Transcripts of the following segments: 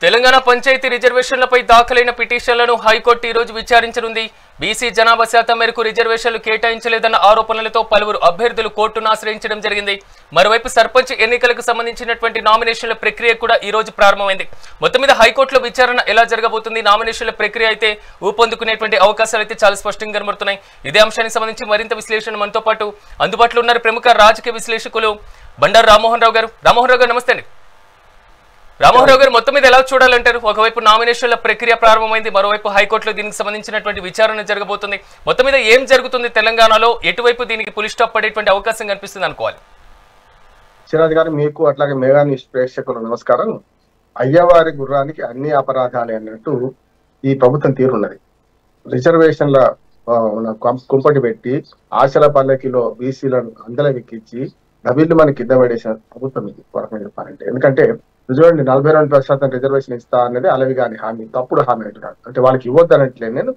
తెలంగాణ పంచాయతీ రిజర్వేషన్లపై దాఖలైన పిటిషన్లను హైకోర్టు ఈ రోజు విచారించనుంది. బీసీ జనాభా శాతం మేరకు రిజర్వేషన్లు కేటాయించలేదన్న ఆరోపణలతో పలువురు అభ్యర్థులు కోర్టును ఆశ్రయించడం జరిగింది. మరోవైపు సర్పంచ్ ఎన్నికలకు సంబంధించినటువంటి నామినేషన్ల ప్రక్రియ కూడా ఈ రోజు ప్రారంభమైంది. మొత్తం మీద హైకోర్టులో విచారణ ఎలా జరగబోతుంది, నామినేషన్ల ప్రక్రియ అయితే ఊపందుకునేటువంటి అవకాశాలు అయితే చాలా స్పష్టంగా కనబడుతున్నాయి. ఇదే అంశానికి సంబంధించి మరింత విశ్లేషణ మనతో పాటు అందుబాటులో ఉన్నారు ప్రముఖ రాజకీయ విశ్లేషకులు బండారు రామ్మోహన్ రావు గారు. రామ్మోహన్ రావు గారు నమస్తే అండి. రామ్మోహన్ రావు గారు, మొత్తం మీద ఎలా చూడాలంటారు? ఒకవైపు నామినేషన్ల ప్రక్రియ ప్రారంభమైంది, మరోవైపు హైకోర్టులో దీనికి సంబంధించినటువంటి విచారణ జరగబోతుంది. మొత్తం మీద ఏం జరుగుతుంది తెలంగాణలో, ఎటువైపు దీనికి పులి స్టాప్ పడేటువంటి అవకాశం కనిపిస్తుంది అనుకోవాలి? సిరాజ్ గారు, మీకు అట్లాగే మెగా న్యూస్ ప్రేక్షకులు నమస్కారం. అయ్యవారి గుర్రానికి అన్ని అపరాధాలే అన్నట్టు ఈ ప్రభుత్వం తీరున్నది. రిజర్వేషన్ల కుంపటి పెట్టి ఆశల పల్లకిలో బీసీలను అందల ఎక్కించి డబిల్లు మన కింద పడేసిన ప్రభుత్వం ఇది వరకు చెప్పాలంటే. ఎందుకంటే చూడండి, 42% రిజర్వేషన్ ఇస్తా అనేది అలవిగాని హామీ, తప్పుడు హామీ అంటున్నాడు. అంటే వాళ్ళకి ఇవ్వద్దు అనట్లేదు నేను,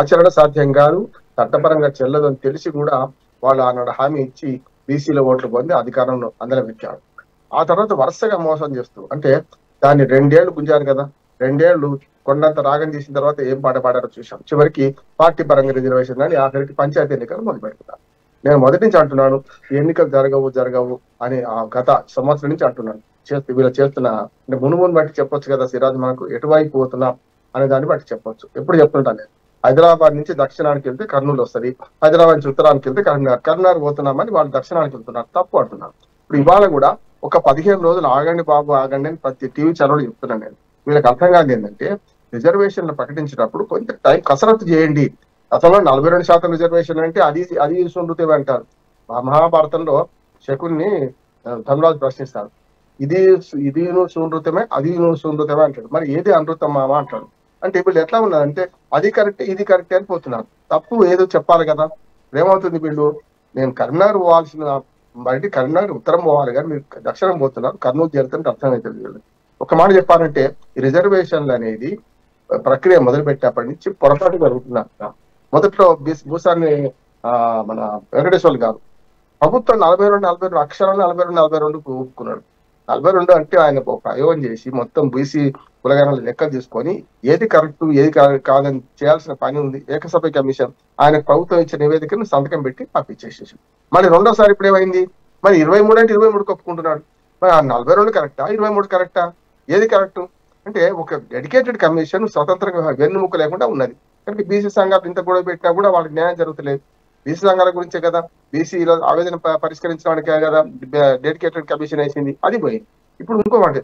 ఆచరణ సాధ్యం కాదు, చట్టపరంగా చెల్లదు అని తెలిసి కూడా వాళ్ళు ఆనాడు హామీ ఇచ్చి బీసీల ఓట్లు పొంది అధికారంలో అందరం ఎక్కాడు. ఆ తర్వాత వరుసగా మోసం చేస్తూ, అంటే దాన్ని 2 ఏళ్లు గుంజారు కదా, 2 ఏళ్లు కొండంత రాగం చేసిన తర్వాత ఏం పాట పాడారో చూసాం. చివరికి పార్టీ పరంగా రిజర్వేషన్ అని ఆఖరికి పంచాయతీ ఎన్నికలు మొదలు పెడుతున్నారు. నేను మొదటి నుంచి అంటున్నాను, ఎన్నికలు జరగవు అని ఆ గత సంవత్సరం నుంచి అంటున్నాను. వీళ్ళు చేస్తున్న అంటే మునుమును బట్టి చెప్పొచ్చు కదా సిరాజ్, మనకు ఎటువైపు పోతున్నాం అనే దాన్ని బట్టి చెప్పొచ్చు. ఎప్పుడు చెప్తుంటాను నేను, హైదరాబాద్ నుంచి దక్షిణానికి వెళ్తే కర్నూలు వస్తుంది, హైదరాబాద్ నుంచి ఉత్తరానికి వెళ్తే కరీంనగర్ పోతున్నామని వాళ్ళు దక్షిణానికి వెళ్తున్నారు, తప్పు అంటున్నారు. ఇప్పుడు ఇవాళ కూడా ఒక 15 రోజులు ఆగండి బాబు ఆగండి అని ప్రతి టీవీ ఛానల్ చెప్తున్నాను నేను. వీళ్ళకి అర్థం కాదు ఏంటంటే, రిజర్వేషన్లు ప్రకటించినప్పుడు కొంత టైం కసరత్తు చేయండి. అసలు 42% రిజర్వేషన్ అంటే అది సుండుతే అంటారు. మహాభారతంలో శకుని ధర్మరాజు ప్రశ్నిస్తారు, ఇది శూన్యతమే, అది శూన్యతమే అంటాడు. మరి ఏది అనృతం మామ అంటాడు. అంటే వీళ్ళు ఎట్లా ఉన్నారంటే అది కరెక్టే ఇది కరెక్టే అని పోతున్నారు. తప్పు ఏదో చెప్పాలి కదా. ఏమవుతుంది, వీళ్ళు నేను కరీంనగర్ పోవాల్సిన బయట కరీంనగర్ ఉత్తరం పోవాలి కానీ మీరు దక్షిణం పోతున్నారు, కర్నూలు చేరుతుంటే అర్థమవుతుంది. వీళ్ళు ఒక మాట చెప్పాలంటే, ఈ రిజర్వేషన్లు అనేది ప్రక్రియ మొదలు పెట్టేప్పటి నుంచి పొరపాటు జరుగుతున్నారు. మొదట్లో భూసాన్ని మన వెంకటేశ్వర్లు గారు ప్రభుత్వం 42 అక్షరాలు 42 ఒప్పుకున్నాడు. 42 అంటే ఆయన ప్రయోగం చేసి మొత్తం బీసీ కులగణాలు లెక్కలు తీసుకొని ఏది కరెక్ట్ ఏది కాదని చేయాల్సిన పని ఉంది. ఏకసభ్య కమిషన్ ఆయన ప్రభుత్వం ఇచ్చిన నివేదికను సంతకం పెట్టి పంపించేసేసి, మళ్ళీ రెండోసారి ఇప్పుడు ఏమైంది, మరి 23 అంటే 23 ఒప్పుకుంటున్నాడు. మరి 42 కరెక్టా 23 కరెక్టా, ఏది కరెక్ట్ అంటే ఒక డెడికేటెడ్ కమిషన్ స్వతంత్రంగా వెన్నుముక్క లేకుండా ఉన్నది. కానీ బీసీ సంఘాలు ఇంత గొడవ పెట్టినా కూడా వాళ్ళకి న్యాయం జరుగుతలేదు. బీసీ సంఘాల గురించే కదా, బీసీలో ఆవేదన పరిష్కరించడానికే కదా డెడికేటెడ్ కమిషన్ వేసింది, అది పోయింది. ఇప్పుడు ఇంకోటి,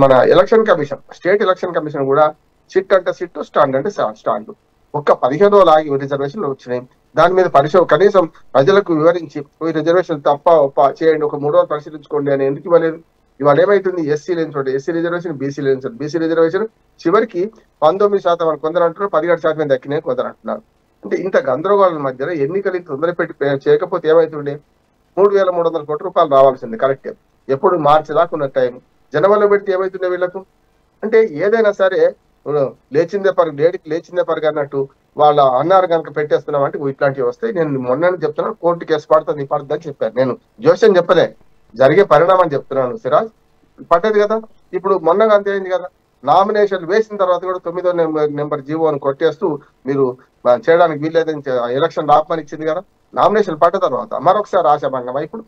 మన election commission, state election commission కూడా సిట్ అంటే సిట్, స్టాండ్ అంటే స్టాండ్. ఒక్క 15 రోజులు ఆగి రిజర్వేషన్లు వచ్చినాయి. దాని మీద కనీసం ప్రజలకు వివరించి ఈ రిజర్వేషన్ తప్ప చేయండి, ఒక 3 రోజులు పరిశీలించుకోండి అని ఎందుకు ఇవ్వలేదు. ఇవాళ ఏమైతుంది, ఎస్సీ రిజర్వేషన్, బీసీ రిజర్వేషన్ చివరికి 19% అని కొందరు అంటున్నారు, 17% దక్కినాయి కొందరు అంటున్నారు. అంటే ఇంత గందరగోళం మధ్యలో ఎన్నికలు తొందర పెట్టి చేయకపోతే ఏమైతుండే, 3,300 కోట్ల రూపాయలు రావాల్సింది కరెక్ట్. ఎప్పుడు మార్చి దాకా ఉన్న టైం జనవరిలో పెడితే ఏమైతుండే వీళ్ళకు. అంటే ఏదైనా సరే లేచిందే పరుగు అన్నట్టు వాళ్ళ అన్నారు కనుక పెట్టేస్తున్నాం అంటే ఇట్లాంటివి వస్తాయి. నేను మొన్న చెప్తున్నాను, కోర్టు కేసు పడుతుంది అని చెప్పాను. నేను జోష్యం చెప్పలే, జరిగే పరిణామం చెప్తున్నాను సిరాజ్. పడ్డది కదా, ఇప్పుడు మొన్నగా అంతే అయింది కదా. నామినేషన్లు వేసిన తర్వాత కూడా 9వ నెంబర్ జీవోని కొట్టేస్తూ మీరు చేయడానికి వీల్లేదని ఎలక్షన్ ఆపమని ఇచ్చింది కదా. నామినేషన్ పడ్డ తర్వాత మరొకసారి ఆశాభంగం ఇప్పుడు.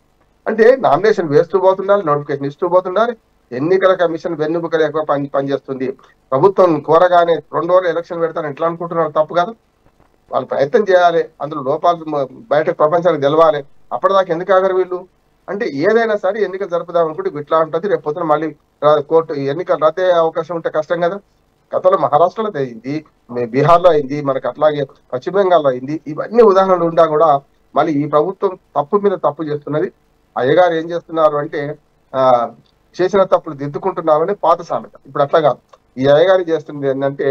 అంటే నామినేషన్ వేస్తూ పోతుండాలి, నోటిఫికేషన్ ఇస్తూ పోతుండాలి. ఎన్నికల కమిషన్ వెన్నుముకలు ఎక్కువ పనిచేస్తుంది. ప్రభుత్వం కోరగానే 2 రోజులు ఎలక్షన్ పెడతారని ఎట్లా అనుకుంటున్నారు, తప్పు కదా. వాళ్ళు ప్రయత్నం చేయాలి, అందులో లోపాలు బయట ప్రపంచానికి తెలవాలి. అప్పటిదాకా ఎందుకు ఆగరు వీళ్ళు. అంటే ఏదైనా సరే ఎన్నికలు జరుపుదాం అనుకుంటే ఇట్లా ఉంటుంది. రేపు పొద్దున మళ్ళీ కోర్టు ఎన్నికలు రద్దే అవకాశం ఉంటే కష్టం కదా. గతంలో మహారాష్ట్రలో అయింది, బీహార్లో అయింది, మనకు అట్లాగే పశ్చిమ బెంగాల్లో అయింది. ఇవన్నీ ఉదాహరణలు ఉండా కూడా మళ్ళీ ఈ ప్రభుత్వం తప్పు మీద తప్పు చేస్తున్నది. అయ్యగారు ఏం చేస్తున్నారు అంటే, చేసిన తప్పులు దిద్దుకుంటున్నామని పాత సామెత. ఇప్పుడు అట్లా కాదు, ఈ అయ్యగారు చేస్తున్నది ఏంటంటే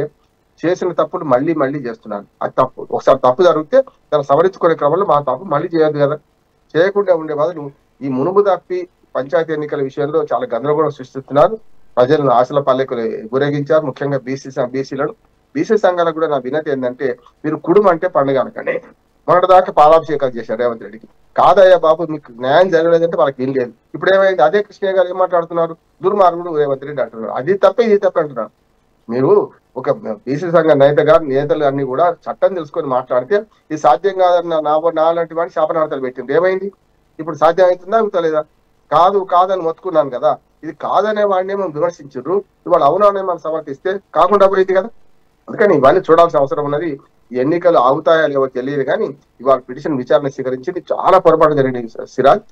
చేసిన తప్పులు మళ్ళీ చేస్తున్నారు. అది తప్పు. ఒకసారి తప్పు జరిగితే దాన్ని సవరించుకునే క్రమంలో మా తప్పు మళ్ళీ చేయొద్దు కదా. చేయకుండా ఉండే బదులు ఈ మునుగు తప్పి పంచాయతీ ఎన్నికల విషయంలో చాలా గందరగోళం సృష్టిస్తున్నారు. ప్రజలను ఆశల పల్లెకులు గురేగించారు, ముఖ్యంగా బీసీ సంఘాలకు కూడా నా వినతి ఏంటంటే, మీరు కుడుమ అంటే పండుగ అనకండి, మొన్నటిదాకా పాలాభిషేకాలు చేశారు రేవంత్ రెడ్డికి. కాదయ్యా బాబు, మీకు న్యాయం జరగలేదంటే వాళ్ళకి ఏం లేదు. ఇప్పుడు ఏమైంది? అదే కృష్ణయ్య గారు ఏం మాట్లాడుతున్నారు? దుర్మార్గుడు రేవంత్ రెడ్డి అంటున్నారు. అది తప్ప ఇది తప్ప అంటున్నారు. మీరు ఒక బీసీ సంఘ నేతలు అన్ని కూడా చట్టం తెలుసుకొని మాట్లాడితే ఇది సాధ్యం కాదన్న నాలాంటి వాడిని శాపనార్థాలు పెట్టింది. ఏమైంది? ఇప్పుడు సాధ్యం అవుతుందా అవుతలేదా? కాదని మొత్తుకున్నాను కదా. ఇది కాదనే వాడిని మనం విమర్శించారు, ఇవాళ అవుననే మనం సమర్థిస్తే కాకుండా పోయింది కదా. అందుకని ఇవన్నీ చూడాల్సిన అవసరం ఉన్నది. ఎన్నికలు ఆగుతాయా లేవో తెలియదు కానీ ఇవాళ పిటిషన్ విచారణ స్వీకరించింది. చాలా పొరపాటు జరిగింది సిరాజ్.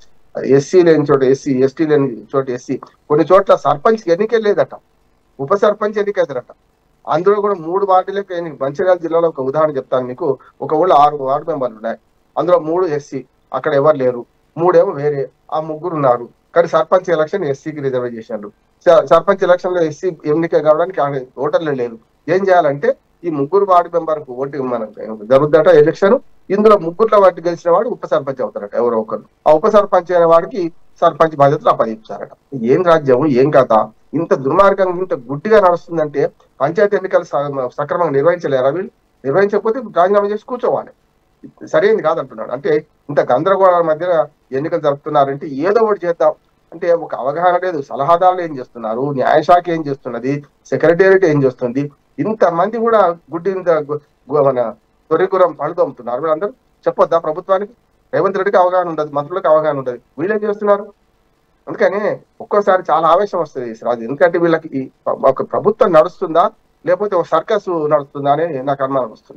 ఎస్సీ లేని చోట ఎస్సీ, ఎస్టీ లేని చోట ఎస్సీ, కొన్ని చోట్ల సర్పంచ్ ఎన్నికే లేదట, ఉప సర్పంచ్ ఎన్నికైతారట. అందులో కూడా 3 వార్డులకు ఎన్నిక. మంచిర్యాల జిల్లాలో ఒక ఉదాహరణ చెప్తాను మీకు. ఒక ఊళ్ళో 6 వార్డు మెంబర్లు ఉన్నాయి. అందులో 3 ఎస్సీ, అక్కడ ఎవరు లేరు. 3 ఏమో వేరే, ఆ 3 ఉన్నారు. కానీ సర్పంచ్ ఎలక్షన్ ఎస్సీకి రిజర్వ్ చేశారు. సర్పంచ్ ఎలక్షన్ లో ఎస్సీ ఎన్నిక కావడానికి ఓటర్లు లేరు. ఏం చేయాలంటే ఈ 3 వార్డు మెంబర్కు ఓటు మనం జరుగుద్దట ఎలక్షన్. ఇందులో 3 వాటి గెలిచిన వాడు ఉప సర్పంచ్ అవుతారట ఎవరో ఒకరు. ఆ ఉప సర్పంచ్ అయిన వాడికి సర్పంచ్ బాధ్యతలు అప్పగిస్తారట. ఏం రాజ్యం, ఏం కథ? ఇంత దుర్మార్గంగా ఇంత గుడ్డిగా నడుస్తుందంటే పంచాయతీ ఎన్నికలు సక్రమంగా నిర్వహించలేరా వీళ్ళు? నిర్వహించకపోతే రాజీనామా చేసి కూర్చోవాలి. సరైనది కాదంటున్నాడు. అంటే ఇంత గందరగోళాల మధ్య ఎన్నికలు జరుపుతున్నారంటే ఏదో ఒకటి చేద్దాం అంటే ఒక అవగాహన లేదు. సలహాదారులు ఏం చేస్తున్నారు, న్యాయశాఖ ఏం చేస్తున్నది, సెక్రటేరియట్ ఏం చేస్తుంది, ఇంతమంది కూడా గుడ్డి మన తొరిగురం పడుతోముతున్నారు. వీళ్ళందరూ చెప్పొద్దా ప్రభుత్వానికి? రేవంత్ రెడ్డికి అవగాహన ఉండదు, మంత్రులకు అవగాహన ఉండదు, వీళ్ళేం చేస్తున్నారు? అందుకని ఒక్కోసారి చాలా ఆవేశం వస్తుంది రాజు. ఎందుకంటే వీళ్ళకి ఒక ప్రభుత్వం నడుస్తుందా లేకపోతే ఒక సర్కస్ నడుస్తుందా అని నాకు అనుమానం వస్తుంది.